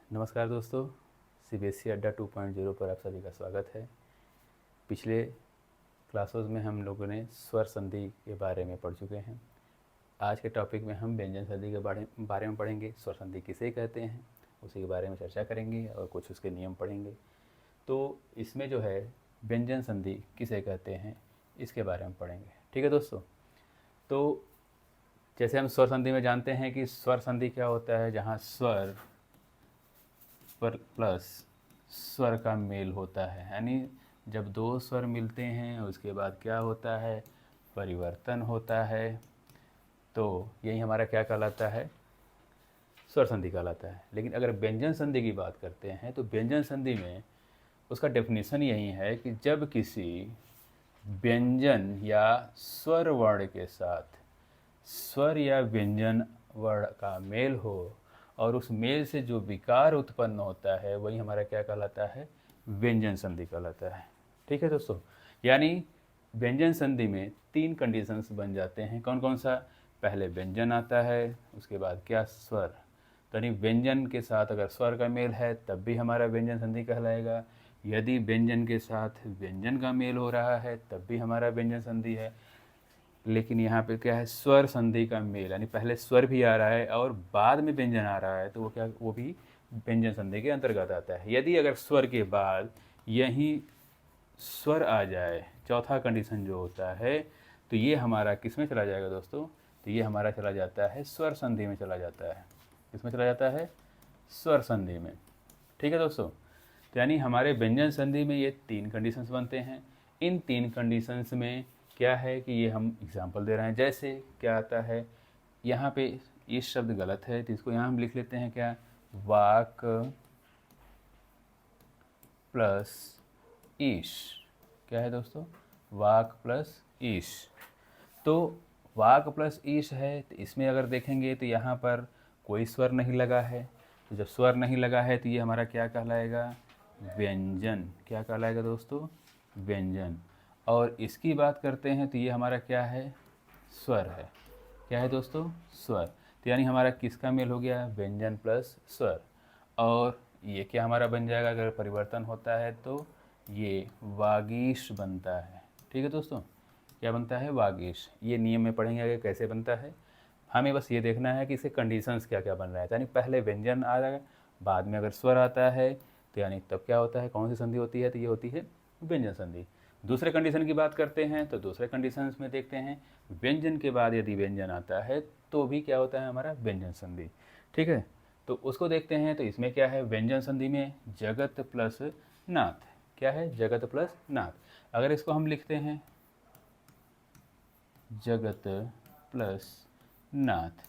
नमस्कार दोस्तों, सीबीएसई अड्डा 2.0 पर आप सभी का स्वागत है। पिछले क्लासेस में हम लोगों ने स्वर संधि के बारे में पढ़ चुके हैं। आज के टॉपिक में हम व्यंजन संधि के बारे में पढ़ेंगे। स्वर संधि किसे कहते हैं उसी के बारे में चर्चा करेंगे और कुछ उसके नियम पढ़ेंगे। तो इसमें जो है व्यंजन संधि किसे कहते हैं इसके बारे में पढ़ेंगे। ठीक है दोस्तों। तो जैसे हम स्वर संधि में जानते हैं कि स्वर संधि क्या होता है, जहाँ स्वर पर प्लस स्वर का मेल होता है, यानी जब दो स्वर मिलते हैं उसके बाद क्या होता है, परिवर्तन होता है। तो यही हमारा क्या कहलाता है, स्वर संधि कहलाता है। लेकिन अगर व्यंजन संधि की बात करते हैं तो व्यंजन संधि में उसका डेफिनेशन यही है कि जब किसी व्यंजन या स्वर वर्ण के साथ स्वर या व्यंजन वर्ण का मेल हो और उस मेल से जो विकार उत्पन्न होता है वही हमारा क्या कहलाता है, व्यंजन संधि कहलाता है। ठीक है दोस्तों। यानी व्यंजन संधि में तीन कंडीशंस बन जाते हैं। कौन कौन सा, पहले व्यंजन आता है, उसके बाद क्या, स्वर। तो यानी व्यंजन के साथ अगर स्वर का मेल है तब भी हमारा व्यंजन संधि कहलाएगा। यदि व्यंजन के साथ व्यंजन का मेल हो रहा है तब भी हमारा व्यंजन संधि है। लेकिन यहाँ पे क्या है, स्वर संधि का मेल, यानी पहले स्वर भी आ रहा है और बाद में व्यंजन आ रहा है तो वो क्या, वो भी व्यंजन संधि के अंतर्गत आता है। यदि अगर स्वर के बाद यही स्वर आ जाए, चौथा कंडीशन जो होता है, तो ये हमारा किस में चला जाएगा दोस्तों, तो ये हमारा चला जाता है स्वर संधि में चला जाता है। किसमें चला जाता है, स्वर संधि में। ठीक है दोस्तों। तो यानी हमारे व्यंजन संधि में ये तीन कंडीशंस बनते हैं। इन तीन कंडीशंस में क्या है कि ये हम एग्जांपल दे रहे हैं। जैसे क्या आता है, यहाँ पे ये शब्द गलत है तो इसको यहाँ हम लिख लेते हैं क्या, वाक प्लस ईश। क्या है दोस्तों, वाक प्लस ईश। तो वाक प्लस ईश है तो इसमें अगर देखेंगे तो यहाँ पर कोई स्वर नहीं लगा है। तो जब स्वर नहीं लगा है तो ये हमारा क्या कहलाएगा, व्यंजन। क्या कहलाएगा दोस्तों, व्यंजन। और इसकी बात करते हैं तो ये हमारा क्या है, स्वर है। क्या है दोस्तों, स्वर। तो यानी हमारा किसका मेल हो गया, व्यंजन प्लस स्वर। और ये क्या हमारा बन जाएगा, अगर परिवर्तन होता है तो ये वागीश बनता है। ठीक है दोस्तों, क्या बनता है, वागीश। ये नियम में पढ़ेंगे आगे कैसे बनता है। हमें बस ये देखना है कि इसके कंडीशंस क्या क्या बन रहा है। यानी पहले व्यंजन आ रहा है, बाद में अगर स्वर आता है तो यानी तब क्या होता है, कौन सी संधि होती है, तो ये होती है व्यंजन संधि। दूसरे कंडीशन की बात करते हैं तो दूसरे कंडीशंस में देखते हैं, व्यंजन के बाद यदि व्यंजन आता है तो भी क्या होता है, हमारा व्यंजन संधि। ठीक है, तो उसको देखते हैं। तो इसमें क्या है, व्यंजन संधि में जगत प्लस नाथ। क्या है, जगत प्लस नाथ। अगर इसको हम लिखते हैं जगत प्लस नाथ,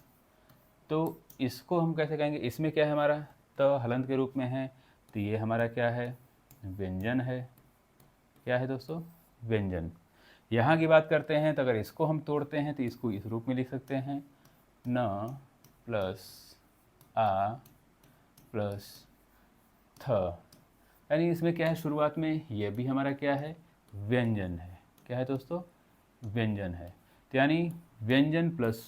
तो इसको हम कैसे कहेंगे, इसमें क्या है हमारा, तो हलंत के रूप में है, तो ये हमारा क्या है, व्यंजन है। क्या है दोस्तों, व्यंजन। यहाँ की बात करते हैं तो अगर इसको हम तोड़ते हैं तो इसको इस रूप में लिख सकते हैं, न प्लस आ प्लस थ। यानी इसमें क्या है, शुरुआत में ये भी हमारा क्या है, व्यंजन है। क्या है दोस्तों, व्यंजन है। तो यानी व्यंजन प्लस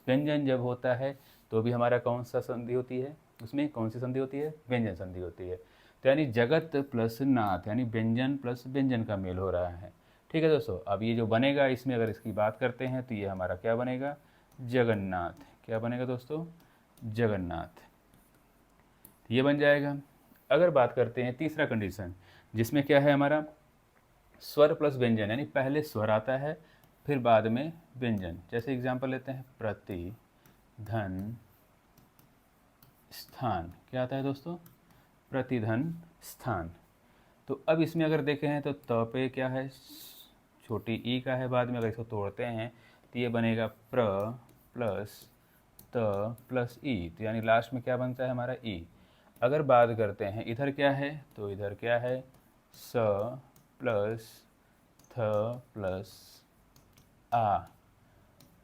व्यंजन जब होता है तो भी हमारा कौन सा संधि होती है, उसमें कौन सी संधि होती है, व्यंजन संधि होती है। तो यानी जगत प्लस नाथ, यानी व्यंजन प्लस व्यंजन का मेल हो रहा है। ठीक है दोस्तों। अब ये जो बनेगा, इसमें अगर इसकी बात करते हैं तो ये हमारा क्या बनेगा, जगन्नाथ। क्या बनेगा दोस्तों, जगन्नाथ। ये बन जाएगा। अगर बात करते हैं तीसरा कंडीशन, जिसमें क्या है हमारा, स्वर प्लस व्यंजन, यानी पहले स्वर आता है फिर बाद में व्यंजन। जैसे एग्जांपल लेते हैं, प्रति धन स्थान। क्या आता है दोस्तों, प्रतिधन स्थान। तो अब इसमें अगर देखें हैं तो त पे क्या है, छोटी ई का है बाद में। अगर इसको तोड़ते हैं तो ये बनेगा प्र प्लस त प्लस ई, तो यानी लास्ट में क्या बनता है हमारा, ई। अगर बात करते हैं इधर क्या है, तो इधर क्या है, स प्लस थ प्लस आ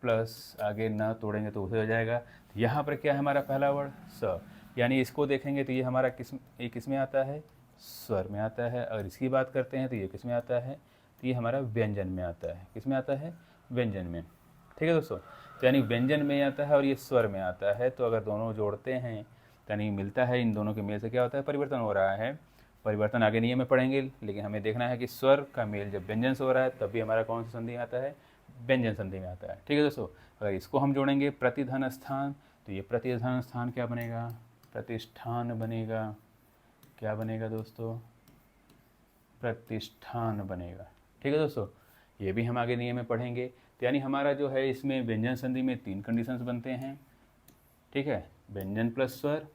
प्लस आगे न तोड़ेंगे तो उसे हो जाएगा। यहाँ पर क्या है हमारा पहला वर्ड, स। यानी इसको देखेंगे तो ये हमारा किस में आता है, स्वर में आता है। अगर इसकी बात करते हैं तो ये किस में आता है, तो ये हमारा व्यंजन में आता है। किस में आता है, व्यंजन में। ठीक है दोस्तों। तो यानी व्यंजन में आता है और ये स्वर में आता है। तो अगर दोनों जोड़ते हैं यानी मिलता है, इन दोनों के मेल से क्या होता है, परिवर्तन हो रहा है। परिवर्तन आगे नियम में पढ़ेंगे, लेकिन हमें देखना है कि स्वर का मेल जब व्यंजन से हो रहा है तब भी हमारा कौन सा संधि आता है, व्यंजन संधि में आता है। ठीक है दोस्तों, अगर इसको हम जोड़ेंगे प्रतिधन स्थान, तो ये प्रतिधन स्थान क्या बनेगा, प्रतिष्ठान बनेगा। क्या बनेगा दोस्तों, प्रतिष्ठान बनेगा। ठीक है दोस्तों, ये भी हम आगे नियम में पढ़ेंगे। तो यानी हमारा जो है इसमें व्यंजन संधि में 3 कंडीशंस बनते हैं। ठीक है, व्यंजन प्लस स्वर,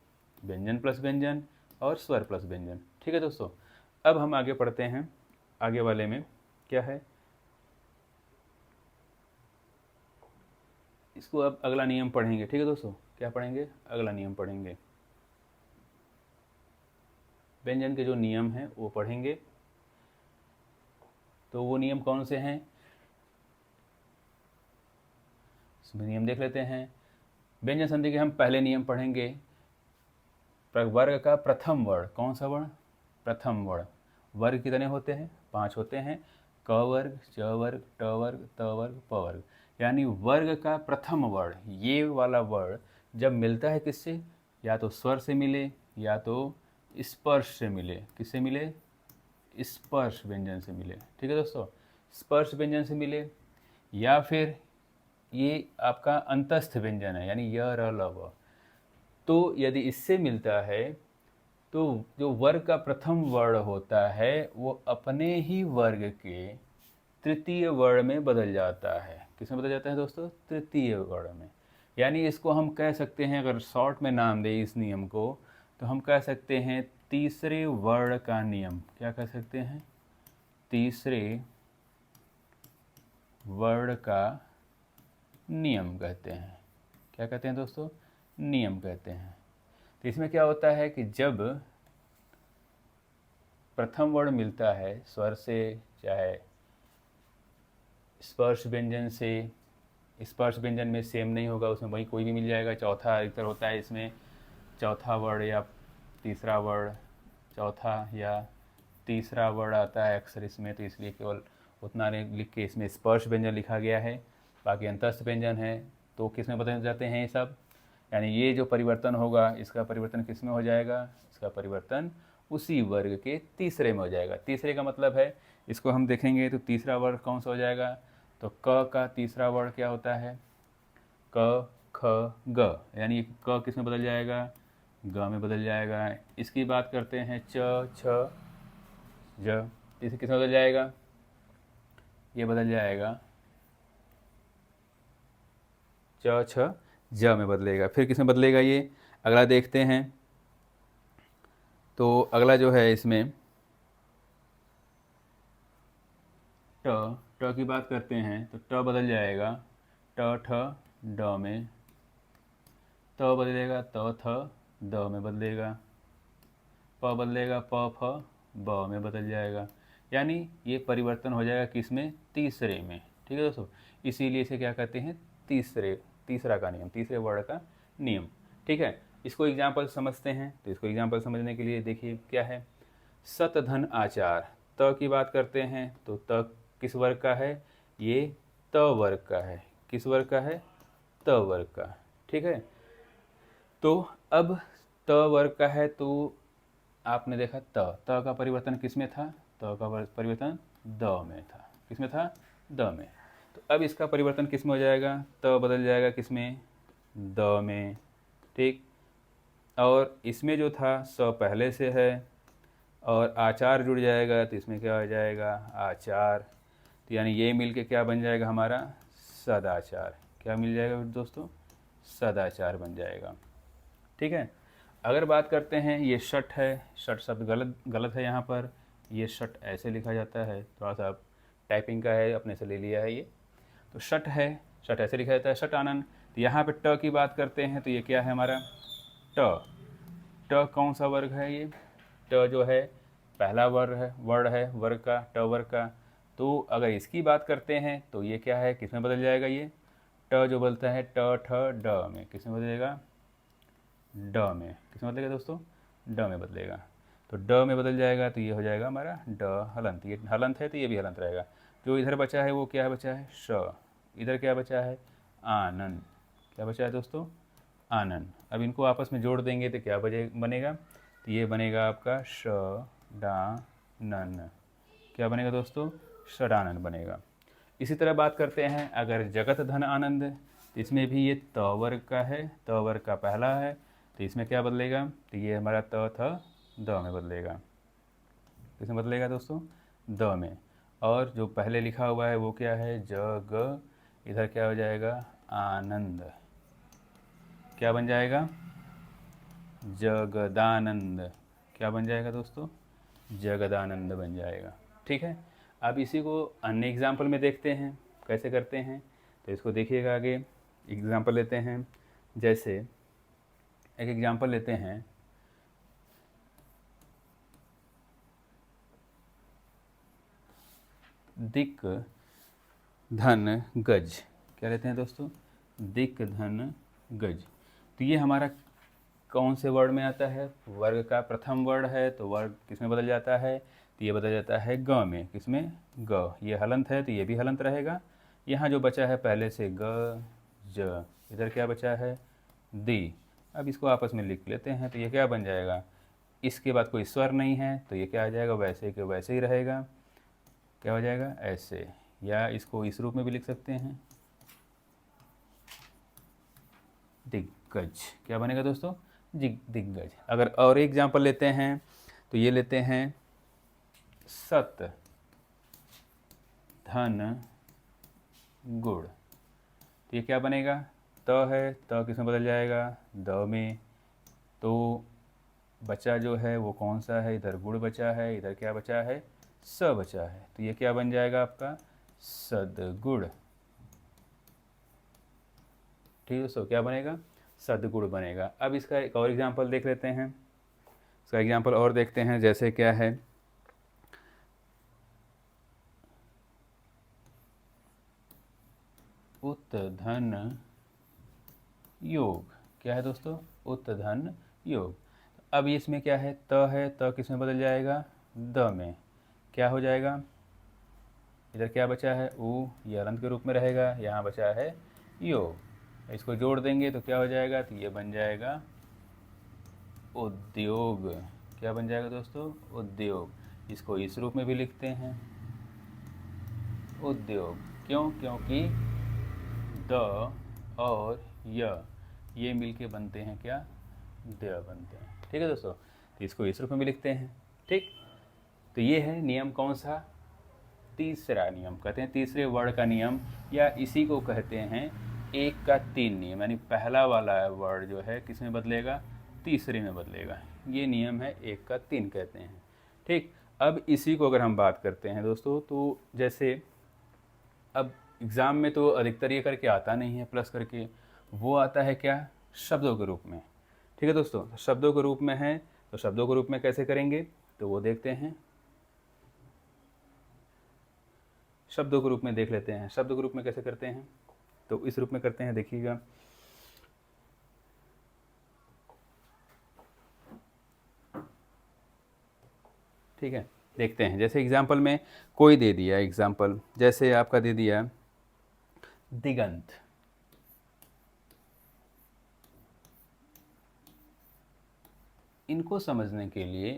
व्यंजन प्लस व्यंजन और स्वर प्लस व्यंजन। ठीक है दोस्तों, अब हम आगे पढ़ते हैं। आगे वाले में क्या है, इसको अब अगला नियम पढ़ेंगे। ठीक है दोस्तों, क्या पढ़ेंगे, अगला नियम पढ़ेंगे। व्यंजन के जो नियम हैं वो पढ़ेंगे। तो वो नियम कौन से हैं, इसमें नियम देख लेते हैं। व्यंजन संधि के हम पहले नियम पढ़ेंगे। वर्ग का प्रथम वर्ण, कौन सा वर्ण, प्रथम वर्ण। वर्ग कितने होते हैं, 5 होते हैं, क वर्ग, च वर्ग, ट वर्ग, त वर्ग, प वर्ग। यानी वर्ग का प्रथम वर्ण, ये वाला वर्ण जब मिलता है किससे, या तो स्वर से मिले या तो स्पर्श से मिले। किससे मिले, स्पर्श व्यंजन से मिले। ठीक है दोस्तों, स्पर्श व्यंजन से मिले, या फिर ये आपका अंतस्थ व्यंजन है, यानी य र ल व। तो यदि इससे मिलता है तो जो वर्ग का प्रथम वर्ण होता है वो अपने ही वर्ग के तृतीय वर्ण में बदल जाता है। किसमें बदल जाता है दोस्तों, तृतीय वर्ण में। यानी इसको हम कह सकते हैं, अगर शॉर्ट में नाम दें इस नियम को, तो हम कह सकते हैं तीसरे वर्ण का नियम। क्या कह सकते हैं, तीसरे वर्ण का नियम कहते हैं। क्या कहते हैं दोस्तों, नियम कहते हैं। तो इसमें क्या होता है कि जब प्रथम वर्ण मिलता है स्वर से, चाहे स्पर्श व्यंजन से, स्पर्श व्यंजन में सेम नहीं होगा, उसमें वही कोई भी मिल जाएगा। चौथा अधिकतर होता है इसमें, चौथा वर्ण या तीसरा वर्ण, चौथा या तीसरा वर्ण आता है अक्सर इसमें, तो इसलिए केवल उतना लिख के इसमें स्पर्श व्यंजन लिखा गया है। बाकी अंतस्थ व्यंजन है तो किस में बदल जाते हैं ये सब। यानी ये जो परिवर्तन होगा, इसका परिवर्तन किस में हो जाएगा, इसका परिवर्तन उसी वर्ग के तीसरे में हो जाएगा। तीसरे का मतलब है, इसको हम देखेंगे तो तीसरा वर्ग कौन सा हो जाएगा, तो क का तीसरा वर्ण क्या होता है, क ख ग। यानी क किस में बदल जाएगा, ग में बदल जाएगा। इसकी बात करते हैं च छ ज, इसे किस में बदल जाएगा, ये बदल जाएगा च छ ज में बदलेगा। फिर किस में बदलेगा ये, अगला देखते हैं। तो अगला जो है इसमें ट की बात करते हैं तो ट बदल जाएगा ट ठ ड में, त बदलेगा त थ द में बदलेगा, प बदलेगा प फ ब में बदल जाएगा। यानी ये परिवर्तन हो जाएगा किस में, तीसरे में। ठीक है दोस्तों, इसीलिए इसे क्या कहते हैं, तीसरा का नियम, तीसरे वर्ण का नियम। ठीक है, इसको एग्जाम्पल समझते हैं। तो इसको एग्जाम्पल समझने के लिए देखिए क्या है, सत धन आचार। त की बात करते हैं तो त किस वर्ग का है, ये त वर्ग का है। किस वर्ग का है, त वर्ग का। ठीक है, तो अब त वर्ग का है तो आपने देखा त का परिवर्तन किस में था, त का परिवर्तन द में था। किस में था, द में। तो अब इसका परिवर्तन किस में हो जाएगा, त बदल जाएगा किस में, द में। ठीक, और इसमें जो था स पहले से है और आचार जुड़ जाएगा तो इसमें क्या हो जाएगा, आचार। तो यानी ये मिल के क्या बन जाएगा हमारा, सदाचार। क्या मिल जाएगा दोस्तों, सदाचार बन जाएगा। ठीक है, अगर बात करते हैं ये षट है, षट शब्द गलत है यहाँ पर, ये षट ऐसे लिखा जाता है, थोड़ा सा टाइपिंग का है, अपने से ले लिया है ये। तो षट है, षट ऐसे लिखा जाता है, षट आनंद। तो यहाँ पे ट की बात करते हैं तो ये क्या है हमारा, ट कौन सा वर्ग है, ये ट जो है पहला वर्ण है वर्ग का, ट वर्ग का। तो अगर इसकी बात करते हैं तो ये क्या है, किस में बदल जाएगा, ये ट जो बोलता है ट ठ ड में, किस में बदलेगा, ड में। किस में बदलेगा दोस्तों, ड में बदलेगा। तो ड में बदल जाएगा तो ये हो जाएगा हमारा ड हलंत। ये हलंत है तो ये भी हलंत रहेगा। जो इधर बचा है वो क्या बचा है, श। इधर क्या बचा है, आनंद। क्या बचा है दोस्तों, आनन। अब इनको आपस में जोड़ देंगे तो क्या बनेगा, तो ये बनेगा आपका षडानन। क्या बनेगा दोस्तों, षडानन बनेगा। इसी तरह बात करते हैं अगर जगत धन आनंद, तो इसमें भी ये त वर्ग का है, त वर्ग का पहला है, तो इसमें क्या बदलेगा, तो ये हमारा त था द में बदलेगा। किसमें बदलेगा दोस्तों, द में। और जो पहले लिखा हुआ है वो क्या है, जग, इधर क्या हो जाएगा, आनंद। क्या बन जाएगा, जगदानंद। क्या बन जाएगा दोस्तों, जगदानंद बन जाएगा। ठीक है, अब इसी को अन्य एग्जाम्पल में देखते हैं कैसे करते हैं। तो इसको देखिएगा, आगे एग्जाम्पल लेते हैं। जैसे एक एग्जाम्पल लेते हैं, दिक धन गज। क्या लेते हैं दोस्तों, दिक धन गज। तो ये हमारा कौन से वर्ड में आता है, वर्ग का प्रथम वर्ड है, तो वर्ग किस में बदल जाता है, तो ये बदल जाता है ग में। किसमें, ग। ये हलंत है तो ये भी हलंत रहेगा। यहाँ जो बचा है पहले से ग ज, इधर क्या बचा है, दी। अब इसको आपस में लिख लेते हैं, तो ये क्या बन जाएगा, इसके बाद कोई स्वर नहीं है तो ये क्या आ जाएगा, वैसे के वैसे ही रहेगा। क्या हो जाएगा, ऐसे। या इसको इस रूप में भी लिख सकते हैं, दिग्गज। क्या बनेगा दोस्तों, दिग्गज। अगर और एग्जाम्पल लेते हैं तो ये लेते हैं, सत धन गुण। तो ये क्या बनेगा, त है, त किस में बदल जाएगा, द में। तो बचा जो है वो कौन सा है, इधर गुण बचा है, इधर क्या बचा है, स बचा है। तो ये क्या बन जाएगा आपका, सदगुण। ठीक है दोस्तों, क्या बनेगा, सदगुण बनेगा। अब इसका एक और एग्जाम्पल देख लेते हैं। इसका एग्जाम्पल और देखते हैं, जैसे क्या है, उत धन योग। क्या है दोस्तों, उत धन योग। अब इसमें क्या है, त किस में बदल जाएगा, द में। क्या हो जाएगा, इधर क्या बचा है, ऊ, ये अनंत के रूप में रहेगा, यहाँ बचा है योग। इसको जोड़ देंगे तो क्या हो जाएगा, तो ये बन जाएगा उद्योग। क्या बन जाएगा दोस्तों, उद्योग। इसको इस रूप में भी लिखते हैं, उद्योग। क्यों, क्योंकि द और ये मिलके बनते हैं क्या, द बनते हैं। ठीक है दोस्तों, तो इसको इस रूप में भी लिखते हैं। ठीक, तो ये है नियम कौन सा, तीसरा नियम, कहते हैं तीसरे वर्ड का नियम, या इसी को कहते हैं 1 का 3 नियम। यानी पहला वाला वर्ड जो है किस में बदलेगा, तीसरे में बदलेगा। ये नियम है 1 का 3 कहते हैं। ठीक, अब इसी को अगर हम बात करते हैं दोस्तों, तो जैसे अब एग्ज़ाम में तो अधिकतर ये करके आता नहीं है प्लस करके, वो आता है क्या, शब्दों के रूप में। ठीक है दोस्तों, शब्दों के रूप में है, तो शब्दों के रूप में कैसे करेंगे, तो वो देखते हैं। शब्दों के रूप में देख लेते हैं, शब्दों के रूप में कैसे करते हैं, तो इस रूप में करते हैं, देखिएगा। ठीक है, देखते हैं। जैसे एग्जाम्पल में कोई दे दिया एग्जाम्पल, जैसे आपका दे दिया दिगंत। इनको समझने के लिए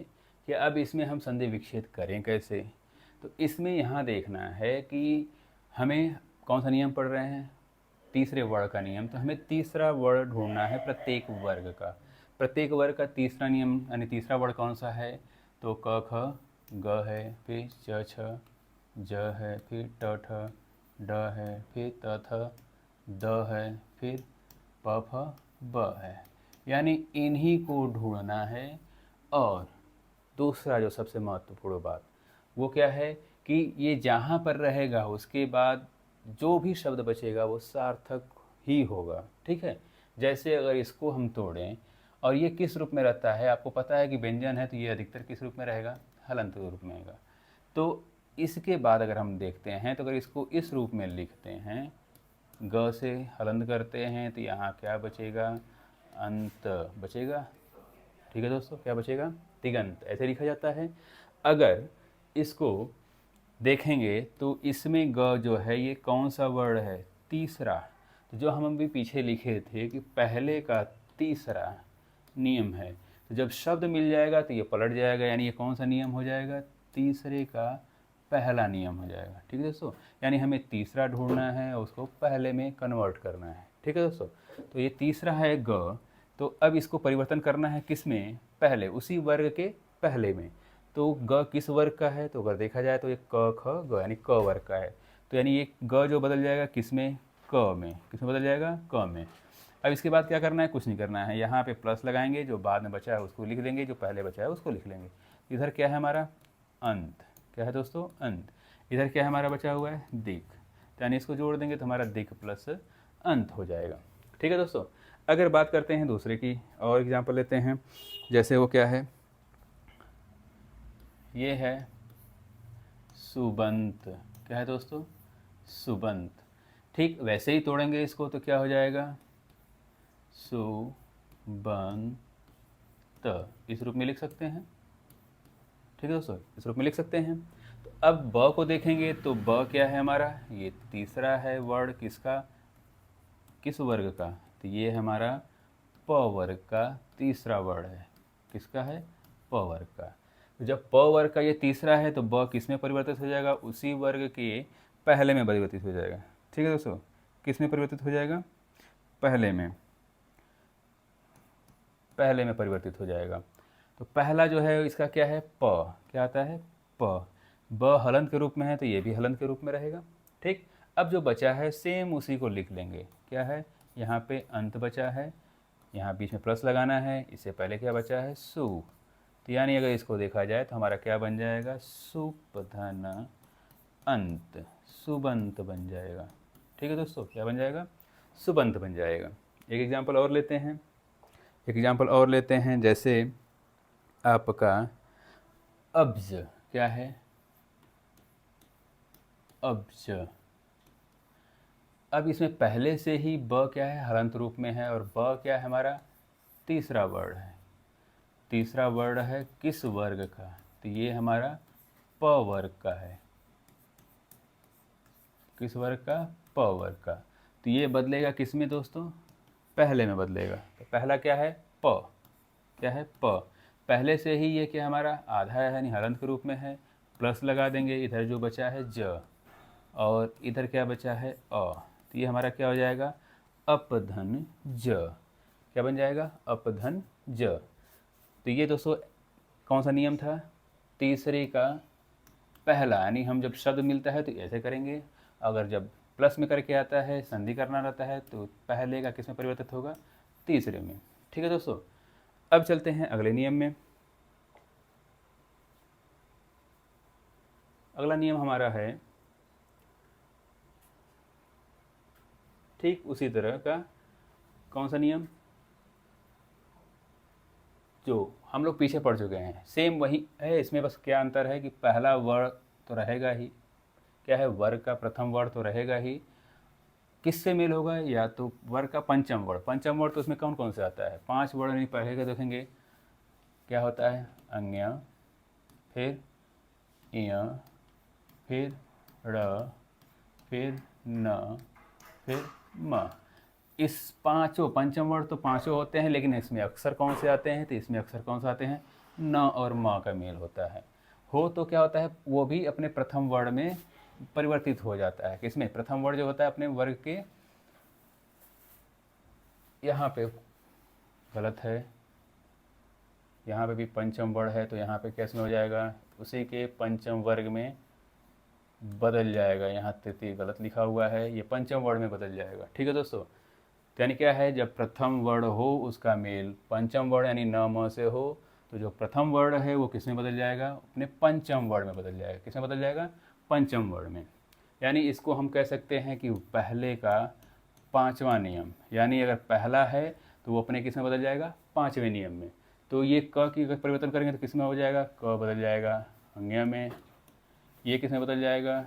कि अब इसमें हम संधि विच्छेद करें कैसे, तो इसमें यहाँ देखना है कि हमें कौन सा नियम पढ़ रहे हैं, तीसरे वर्ग का नियम। तो हमें तीसरा वर्ड ढूंढना है प्रत्येक वर्ग का। प्रत्येक वर्ग का तीसरा नियम यानी तीसरा वर्ड कौन सा है, तो क ख ग है, फिर च छ ज है, फिर ट ठ ड है, फिर त थ द है, फिर प फ ब है। यानी इन्हीं को ढूंढना है। और दूसरा जो सबसे महत्वपूर्ण बात वो क्या है कि ये जहाँ पर रहेगा उसके बाद जो भी शब्द बचेगा वो सार्थक ही होगा। ठीक है, जैसे अगर इसको हम तोड़ें और ये किस रूप में रहता है, आपको पता है कि व्यंजन है, तो ये अधिकतर किस रूप में रहेगा, हलंत रूप में रहेगा। तो इसके बाद अगर हम देखते हैं, तो अगर इसको इस रूप में लिखते हैं, ग से हलंत करते हैं, तो यहाँ क्या बचेगा, अंत बचेगा। ठीक है दोस्तों, क्या बचेगा, तिगंत, ऐसे लिखा जाता है। अगर इसको देखेंगे तो इसमें ग जो है ये कौन सा वर्ड है, तीसरा। तो जो हम अभी पीछे लिखे थे कि पहले का तीसरा नियम है। तो जब शब्द मिल जाएगा तो ये पलट जाएगा, यानी ये कौन सा नियम हो जाएगा, तीसरे का पहला नियम हो जाएगा। ठीक है दोस्तों, यानी हमें तीसरा ढूंढना है और उसको पहले में कन्वर्ट करना है। ठीक है दोस्तों, तो ये तीसरा है ग, तो अब इसको परिवर्तन करना है किस में, पहले, उसी वर्ग के पहले में। तो ग किस वर्ग का है, तो अगर देखा जाए तो ये क ख ग यानी क वर्ग का है। तो यानी ये ग जो बदल जाएगा किस में, क में। किस में बदल जाएगा, क में। अब इसके बाद क्या करना है, कुछ नहीं करना है, यहाँ पे प्लस लगाएंगे, जो बाद में बचा है उसको लिख देंगे, जो पहले बचा है उसको लिख लेंगे। इधर क्या है हमारा, अंत। क्या है दोस्तों, अंत। इधर क्या है हमारा बचा हुआ है, दिक। तो यानी इसको जोड़ देंगे तो हमारा दिक प्लस अंत हो जाएगा। ठीक है दोस्तों, अगर बात करते हैं दूसरे की और एग्जाम्पल लेते हैं, जैसे वो क्या है, ये है सुबंत। क्या है दोस्तों, सुबंत। ठीक वैसे ही तोड़ेंगे इसको तो क्या हो जाएगा, सुबंत, इस रूप में लिख सकते हैं। ठीक है दोस्तों, इस रूप में लिख सकते हैं। तो अब ब को देखेंगे तो ब क्या है हमारा, ये तीसरा है वर्ड किसका, किस वर्ग का, तो ये हमारा प वर्ग का तीसरा वर्ड है। किसका है, प वर्ग का। तो जब प वर्ग का ये तीसरा है तो ब किस में परिवर्तित हो जाएगा, उसी वर्ग के पहले में परिवर्तित हो जाएगा। ठीक है दोस्तों, किस में परिवर्तित हो जाएगा, पहले में, पहले में परिवर्तित हो जाएगा। तो पहला जो है इसका क्या है, प, क्या आता है, प। ब हलंत के रूप में है तो ये भी हलंत के रूप में रहेगा। ठीक, अब जो बचा है सेम उसी को लिख लेंगे। क्या है, यहाँ पे अंत बचा है, यहाँ बीच में प्लस लगाना है, इससे पहले क्या बचा है, सु। तो यानी अगर इसको देखा जाए तो हमारा क्या बन जाएगा, सुपधन अंत, सुबंत बन जाएगा। ठीक है दोस्तों, क्या बन जाएगा, सुबंत बन जाएगा। एक एग्जाम्पल और लेते हैं, एग्जाम्पल और लेते हैं, जैसे आपका अब्ज। क्या है, अब्ज। अब इसमें पहले से ही ब क्या है, हलंत रूप में है, और ब क्या है हमारा, तीसरा वर्ड है। तीसरा वर्ड है किस वर्ग का, तो ये हमारा प वर्ग का है। किस वर्ग का, प वर्ग का। तो ये बदलेगा किस में दोस्तों, पहले में बदलेगा। तो पहला क्या है, प। क्या है, प। पहले से ही ये क्या हमारा आधा है, यानी हलंत के रूप में है, प्लस लगा देंगे, इधर जो बचा है ज, और इधर क्या बचा है, अ। तो ये हमारा क्या हो जाएगा, अपधन ज। क्या बन जाएगा, अपधन ज। तो ये दोस्तों कौन सा नियम था, तीसरे का पहला, यानी हम जब शब्द मिलता है तो ऐसे करेंगे, अगर जब प्लस में करके आता है, संधि करना रहता है, तो पहले का किस में परिवर्तित होगा, तीसरे में। ठीक है दोस्तों, अब चलते हैं अगले नियम में। अगला नियम हमारा है ठीक उसी तरह का, कौन सा नियम, जो हम लोग पीछे पढ़ चुके हैं, सेम वही है। इसमें बस क्या अंतर है कि पहला वर्ड तो रहेगा ही, क्या है, वर्ग का प्रथम वर्ड तो रहेगा ही। किससे मेल होगा, या तो वर्ग का पंचम वर्ड। पंचम वर्ड तो उसमें कौन कौन से आता है, 5 वर्ड नहीं पढ़े के देखेंगे, क्या होता है, अंग्य, फिर इय, फिर ड़, फिर न, फिर म। इस पांचों पंचम वर्ड तो पांचों होते हैं, लेकिन इसमें अक्षर कौन से आते हैं, तो इसमें अक्षर कौन से आते हैं, न और म का मेल होता है। हो तो क्या होता है, वो भी अपने प्रथम वर्ड में परिवर्तित हो जाता है। किसमें, प्रथम वर्ड जो होता है अपने वर्ग के, यहाँ पे गलत है, यहाँ पे भी पंचम वर्ड है, तो यहाँ पे कैसे हो जाएगा, उसी के पंचम वर्ग में बदल जाएगा। यहाँ तृतीय गलत लिखा हुआ है, ये पंचम वर्ड में बदल जाएगा। ठीक है दोस्तों, तो यानी क्या है, जब प्रथम वर्ड हो उसका मेल पंचम वर्ड यानी न म से हो, तो जो प्रथम वर्ड है वो किस में बदल जाएगा, अपने पंचम वर्ड में बदल जाएगा। किस में बदल जाएगा, पंचम वर्ड में। यानी इसको हम कह सकते हैं कि पहले का पांचवा नियम, यानी अगर पहला है तो वो अपने किस में बदल जाएगा, पांचवें नियम में। तो ये क की अगर परिवर्तन करेंगे तो किस में हो जाएगा, क बदल जाएगा अंग्य में। ये किस में बदल जाएगा,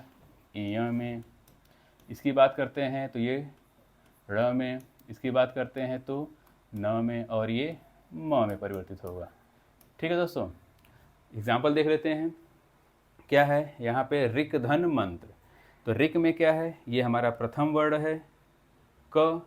इय में। इसकी बात करते हैं तो ये ड़ में। इसकी बात करते हैं तो न में, और ये म में परिवर्तित होगा। ठीक है दोस्तों, एग्जाम्पल देख लेते हैं। क्या है यहाँ पे, ऋक धन मंत्र। तो ऋक में क्या है, ये हमारा प्रथम वर्ड है क,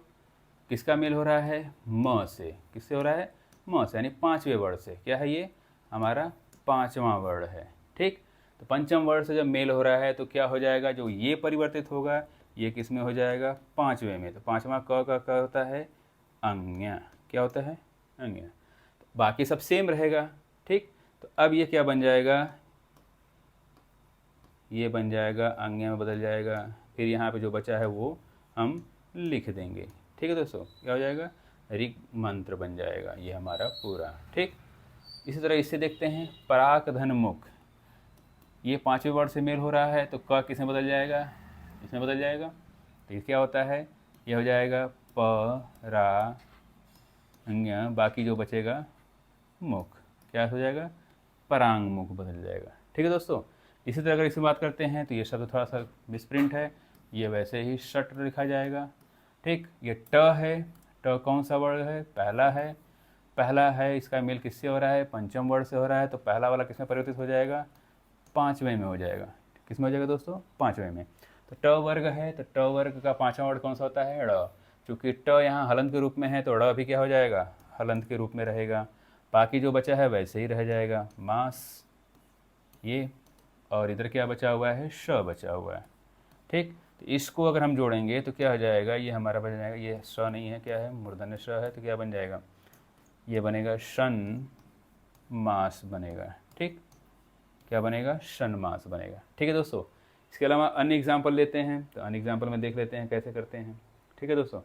किसका मेल हो रहा है, म से। किससे हो रहा है, म से, यानी पांचवें वर्ड से। क्या है ये, हमारा पांचवा वर्ड है। ठीक, तो पंचम वर्ड से जब मेल हो रहा है तो क्या हो जाएगा, जो ये परिवर्तित होगा ये किस में हो जाएगा, पांचवें में। तो पांचवा क का क्या होता है, अंग्य। क्या होता है, अंग्य। तो बाकी सब सेम रहेगा। ठीक, तो अब ये क्या बन जाएगा, ये बन जाएगा अंग्य में बदल जाएगा। फिर यहाँ पे जो बचा है वो हम लिख देंगे। ठीक है दोस्तों, क्या हो जाएगा, ऋग मंत्र बन जाएगा ये हमारा पूरा। ठीक, इसी तरह इससे देखते हैं पराक धन मुख। ये पांचवें वर्ड से मेल हो रहा है तो क किसमें बदल जाएगा, इसमें बदल जाएगा। तो ये क्या होता है, ये हो जाएगा प रा अंग्य, बाकी जो बचेगा मुख, क्या हो जाएगा, परांग मुख बदल जाएगा। ठीक है दोस्तों, इसी तरह अगर इसकी बात करते हैं तो ये शब्द थोड़ा सा मिसप्रिंट है, ये वैसे ही शट लिखा जाएगा। ठीक, ये ट है, ट कौन सा वर्ड है, पहला है। पहला है, इसका मेल किससे हो रहा है, पंचम वर्ड से हो रहा है। तो पहला वाला किसमें परिवर्तित हो जाएगा, पाँचवें में हो जाएगा। किसमें हो जाएगा दोस्तों, पाँचवें में। तो ट वर्ग है, तो ट वर्ग का पाँचवा वर्ड कौन सा होता है, ड़। चूँकि ट यहाँ हलंत के रूप में है तो ड़ भी क्या हो जाएगा, हलंत के रूप में रहेगा। बाकी जो बचा है वैसे ही रह जाएगा, मास ये। और इधर क्या बचा हुआ है, श बचा हुआ है। ठीक, तो इसको अगर हम जोड़ेंगे तो क्या हो जाएगा, ये हमारा बन जाएगा, ये श नहीं है, क्या है, मूर्धन्य श है। तो क्या बन जाएगा, ये बनेगा शन मास बनेगा। ठीक, क्या बनेगा, शन मास बनेगा। ठीक है दोस्तों, इसके अलावा अन्य एग्जाम्पल लेते हैं, तो अन्य एग्जाम्पल में देख लेते हैं कैसे करते हैं। ठीक है दोस्तों,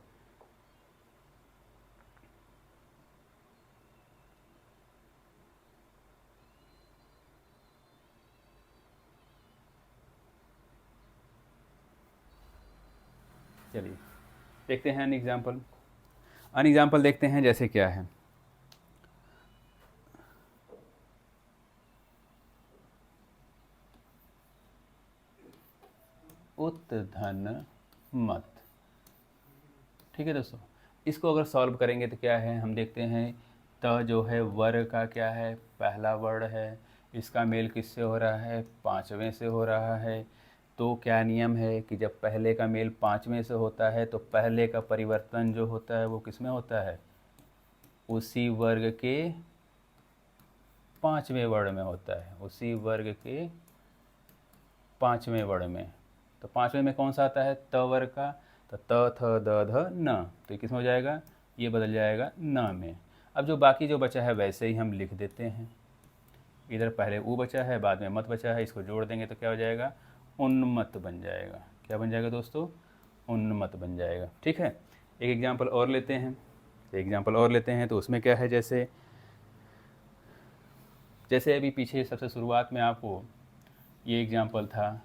चलिए देखते हैं अन्य एग्जाम्पल। अन्य एग्जाम्पल देखते हैं, जैसे क्या है, उत धन मत। ठीक है दोस्तों, इसको अगर सॉल्व करेंगे तो क्या है, हम देखते हैं त जो है वर्ग का क्या है, पहला वर्ड है। इसका मेल किससे हो रहा है, पाँचवें से हो रहा है। तो क्या नियम है कि जब पहले का मेल पाँचवें से होता है तो पहले का परिवर्तन जो होता है वो किसमें होता है, उसी वर्ग के पाँचवें वर्ण में होता है, उसी वर्ग के पाँचवें वर्ण में। तो पाँचवें में कौन सा आता है, त वर्ग का। तो त थ द ध न, तो ये किस में हो जाएगा, ये बदल जाएगा न में। अब जो बाकी जो बचा है वैसे ही हम लिख देते हैं। इधर पहले ऊ बचा है, बाद में मत बचा है, इसको जोड़ देंगे तो क्या हो जाएगा, उन्मत बन जाएगा। क्या बन जाएगा दोस्तों, उन्मत बन जाएगा। ठीक है, एक एग्जाम्पल और लेते हैं। एग्जाम्पल और लेते हैं तो उसमें क्या है, जैसे जैसे अभी पीछे सबसे शुरुआत में आपको ये एग्जाम्पल था,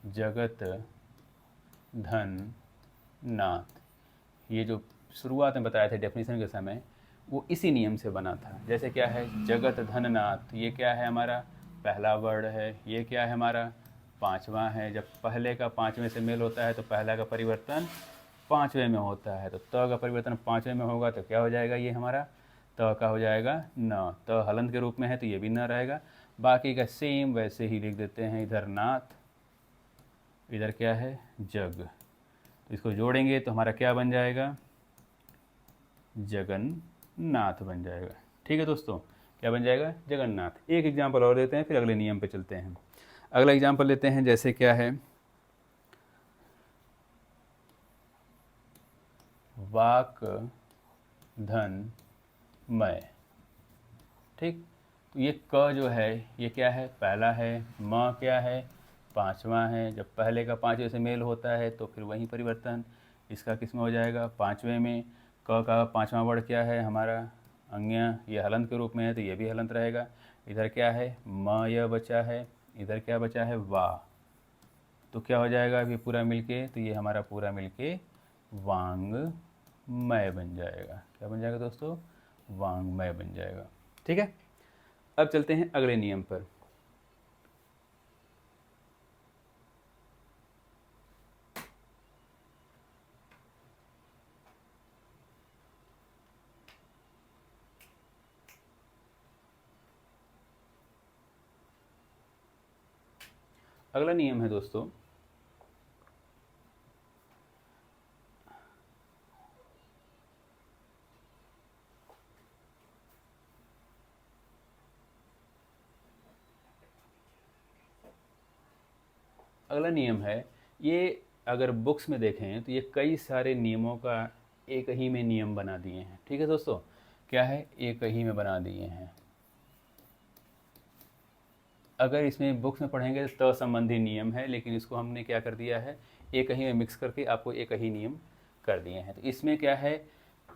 जगत धन नाथ। ये जो शुरुआत में बताया था डेफिनेशन के समय, वो इसी नियम से बना था। जैसे क्या है, जगत धन नाथ, ये क्या है, हमारा पहला वर्ड है। ये क्या है, हमारा पांचवा है। जब पहले का पांचवें से मेल होता है तो पहला का परिवर्तन पांचवें में होता है। तो त का परिवर्तन पांचवें में होगा तो क्या हो जाएगा, ये हमारा त का हो जाएगा न। त हलंत के रूप में है तो ये भी न रहेगा। बाकी का सेम वैसे ही लिख देते हैं। इधर नाथ, इधर क्या है, जग। तो इसको जोड़ेंगे तो हमारा क्या बन जाएगा, जगन्नाथ बन जाएगा। ठीक है दोस्तों, क्या बन जाएगा, जगन्नाथ। एक एग्जाम्पल और देते हैं, फिर अगले नियम पे चलते हैं। अगला एग्जाम्पल लेते हैं, जैसे क्या है, वाक धन मय। ठीक, तो ये क जो है ये क्या है, पहला है। म क्या है, पांचवा है। जब पहले का पांचवें से मेल होता है तो फिर वही परिवर्तन इसका किस में हो जाएगा, पांचवें में। क का पांचवा वर्ड क्या है, हमारा अंग्य। ये हलंत के रूप में है तो ये भी हलंत रहेगा। इधर क्या है, म यह बचा है। इधर क्या बचा है, वा। तो क्या हो जाएगा अभी पूरा मिलके, तो ये हमारा पूरा मिलके वांगमय बन जाएगा। क्या बन जाएगा दोस्तों, वांगमय बन जाएगा। ठीक है, अब चलते हैं अगले नियम पर। अगला नियम है दोस्तों, अगला नियम है, ये अगर बुक्स में देखें तो ये कई सारे नियमों का एक ही में नियम बना दिए हैं। ठीक है दोस्तों, क्या है, एक ही में बना दिए हैं। अगर इसमें बुक्स में पढ़ेंगे तो संबंधी नियम है, लेकिन इसको हमने क्या कर दिया है, एक ही में मिक्स करके आपको एक ही नियम कर दिए हैं। तो इसमें क्या है,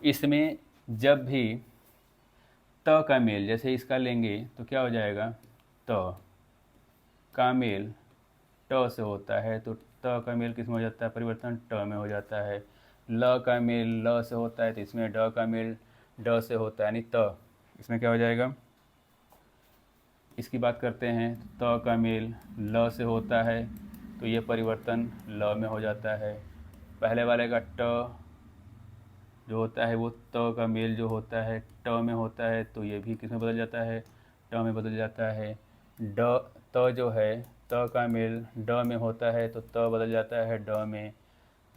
इसमें जब भी त का मेल, जैसे इसका लेंगे तो क्या हो जाएगा, त का मेल ट से होता है तो त का मेल किस में हो जाता है, परिवर्तन ट में हो जाता है। ल का मेल ल से होता है तो इसमें ड का मेल ड से होता है, यानी त इसमें क्या हो जाएगा। इसकी बात करते हैं, त का मेल ल से होता है तो ये परिवर्तन ल में हो जाता है। पहले वाले का ट जो होता है वो त का मेल जो होता है ट में होता है तो ये भी किस में बदल जाता है, ट में बदल जाता है। ड त जो है त का मेल ड में होता है तो त बदल जाता है ड में।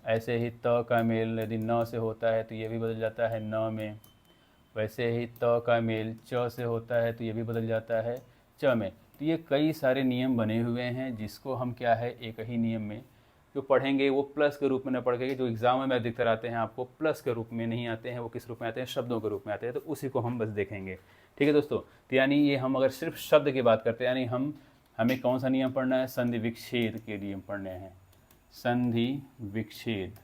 ऐसे ही त का मेल यदि न से होता है तो ये भी बदल जाता है न में। वैसे ही त का मेल च से होता है तो ये भी बदल जाता है च में। तो ये कई सारे नियम बने हुए हैं जिसको हम क्या है, एक ही नियम में जो पढ़ेंगे वो प्लस के रूप में न पढ़ के, जो एग्ज़ाम में अधिकतर आते हैं आपको प्लस के रूप में नहीं आते हैं, वो किस रूप में आते हैं, शब्दों के रूप में आते हैं। तो उसी को हम बस देखेंगे। ठीक है दोस्तों, तो यानी ये हम अगर सिर्फ शब्द की बात करते हैं, यानी हमें कौन सा नियम पढ़ना है, संधि विच्छेद के नियम पढ़ने हैं। संधि विच्छेद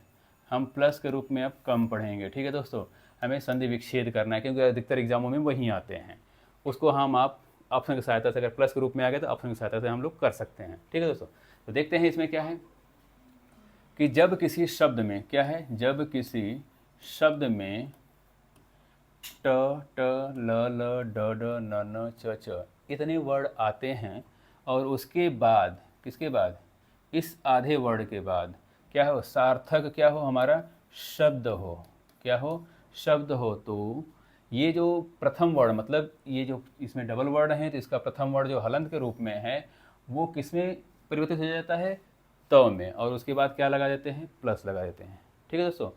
हम प्लस के रूप में अब कम पढ़ेंगे। ठीक है दोस्तों, हमें संधि विच्छेद करना है क्योंकि अधिकतर एग्जामों में वही आते हैं। उसको आप ऑप्शन की सहायता से, अगर प्लस के रूप में आ गए तो ऑप्शन की सहायता से हम लोग कर सकते हैं। ठीक है दोस्तों, तो देखते हैं इसमें क्या है कि जब किसी शब्द में क्या है, जब किसी शब्द में ट ट ल ल ड ड न न च च इतने वर्ड आते हैं और उसके बाद, किसके बाद, इस आधे वर्ड के बाद क्या हो, सार्थक क्या हो, हमारा शब्द हो, क्या हो, शब्द हो, तो ये जो प्रथम वर्ड, मतलब ये जो इसमें डबल वर्ड है तो इसका प्रथम वर्ड जो हलंत के रूप में है वो किस में परिवर्तित हो जाता है, त में, और उसके बाद क्या लगा देते हैं, प्लस लगा देते हैं। ठीक है दोस्तों,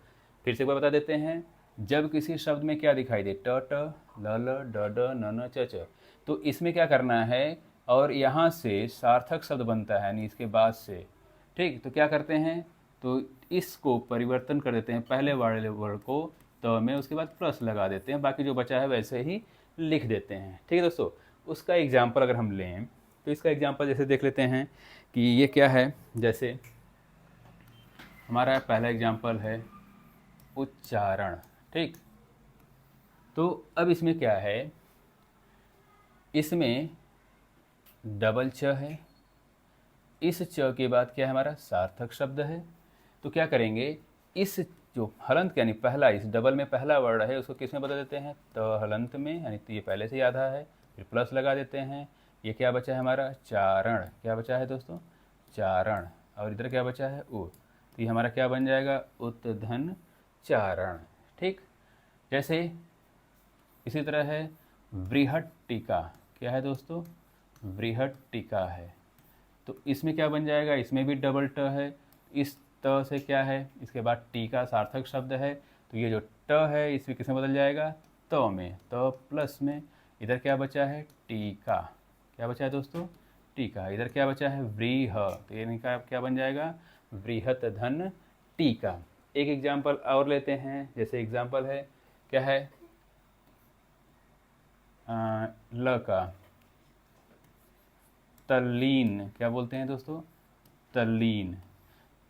फिर से एक बार बता देते हैं, जब किसी शब्द में क्या दिखाई दे, ट ट ल ल ड ड न न च च, तो इसमें क्या करना है, और यहाँ से सार्थक शब्द बनता है यानी इसके बाद से। ठीक, तो क्या करते हैं, तो इसको परिवर्तन कर देते हैं, पहले वाले वर्ड को त में, उसके बाद प्लस लगा देते हैं, बाकी जो बचा है वैसे ही लिख देते हैं। ठीक है दोस्तों, उसका एग्जाम्पल अगर हम लें तो इसका एग्जाम्पल जैसे देख लेते हैं कि ये क्या है, जैसे हमारा पहला एग्जाम्पल है उच्चारण। ठीक, तो अब इसमें क्या है, इसमें डबल च है, इस च के बाद क्या है, हमारा सार्थक शब्द है। तो क्या करेंगे, इस जो हलंत यानी पहला, इस डबल में पहला वर्ड है उसको किस में बदल देते हैं, तो हलंत में, यानी तो ये पहले से ही आधा है, फिर प्लस लगा देते हैं। ये क्या बचा है हमारा, चारण, क्या बचा है दोस्तों, चारण, और इधर क्या बचा है, उ, तो ये हमारा क्या बन जाएगा, उत्धन चारण। ठीक, जैसे इसी तरह है वृहट टीका, क्या है दोस्तों, वृहट टीका है, तो इसमें क्या बन जाएगा, इसमें भी डबल ट है, इस त से क्या है, इसके बाद टी का सार्थक शब्द है, तो ये जो ट है इसमें किस में बदल जाएगा, त में, त प्लस में, इधर क्या बचा है, टीका, क्या बचा है दोस्तों, टीका, इधर क्या बचा है, व्रीह, तो ये क्या बन जाएगा, वृहत धन टीका। एक एग्जाम्पल और लेते हैं, जैसे एग्जाम्पल है क्या है, ल का तल्लीन, क्या बोलते हैं दोस्तों, तल्लीन,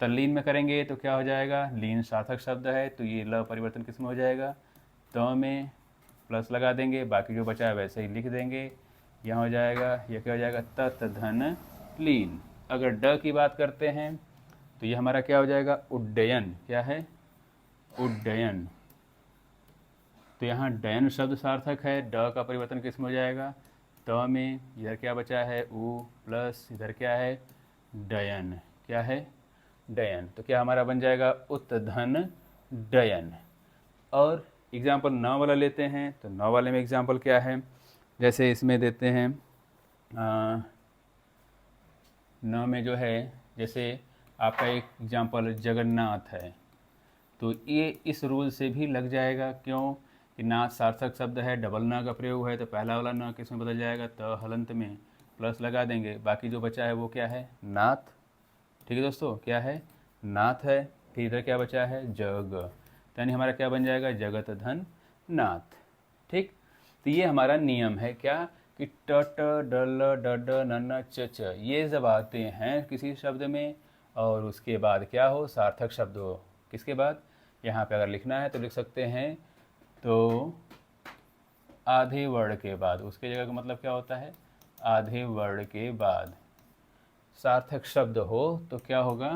तल्लीन में करेंगे तो क्या हो जाएगा, लीन सार्थक शब्द है तो ये ल परिवर्तन किस में हो जाएगा, त में, प्लस लगा देंगे, बाकी जो बचा है वैसे ही लिख देंगे, यहाँ हो जाएगा, यह क्या हो जाएगा, तत् धन लीन। अगर ड की बात करते हैं तो ये हमारा क्या हो जाएगा, उड्डयन, क्या है, उड्डयन, तो यहाँ डयन शब्द सार्थक है, ड का परिवर्तन किस में हो जाएगा, त में, इधर क्या बचा है, उ, प्लस इधर क्या है, डयन, क्या है, डयन, तो क्या हमारा बन जाएगा, उत्धन डयन। और एग्जाम्पल 9 वाला लेते हैं, तो 9 वाले में एग्जाम्पल क्या है, जैसे इसमें देते हैं 9 में जो है, जैसे आपका एक एग्जाम्पल जगन्नाथ है, तो ये इस रूल से भी लग जाएगा, क्यों कि नाथ सार्थक शब्द है, डबल न का प्रयोग है, तो पहला वाला न किस में बदल जाएगा, त हलंत में, प्लस लगा देंगे, बाकी जो बचा है वो क्या है, नाथ, ठीक है दोस्तों, क्या है, नाथ है, फिर इधर क्या बचा है, जग, तो यानी हमारा क्या बन जाएगा, जगत धन नाथ। ठीक, तो ये हमारा नियम है क्या, कि ट ट ड ल ड ड न न च च, ये जब आते हैं किसी शब्द में और उसके बाद क्या हो, सार्थक शब्द हो, किसके बाद, यहाँ पे अगर लिखना है तो लिख सकते हैं, तो आधे वर्ण के बाद, उसके जगह का मतलब क्या होता है, आधे वर्ण के बाद सार्थक शब्द हो तो क्या होगा,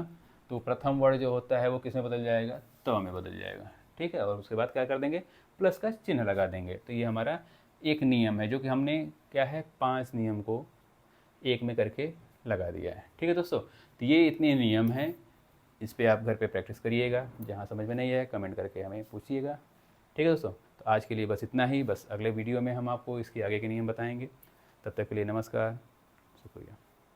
तो प्रथम वर्ण जो होता है वो किस में बदल जाएगा, त में बदल जाएगा। ठीक है, और उसके बाद क्या कर देंगे, प्लस का चिन्ह लगा देंगे। तो ये हमारा एक नियम है जो कि हमने क्या है, 5 नियम को एक में करके लगा दिया है। ठीक है दोस्तों, तो ये इतने नियम हैं, इस पर आप घर पे प्रैक्टिस करिएगा, जहाँ समझ में नहीं है कमेंट करके हमें पूछिएगा। ठीक है दोस्तों, तो आज के लिए बस इतना ही, बस अगले वीडियो में हम आपको इसके आगे के नियम बताएंगे। तब तक के लिए नमस्कार, शुक्रिया।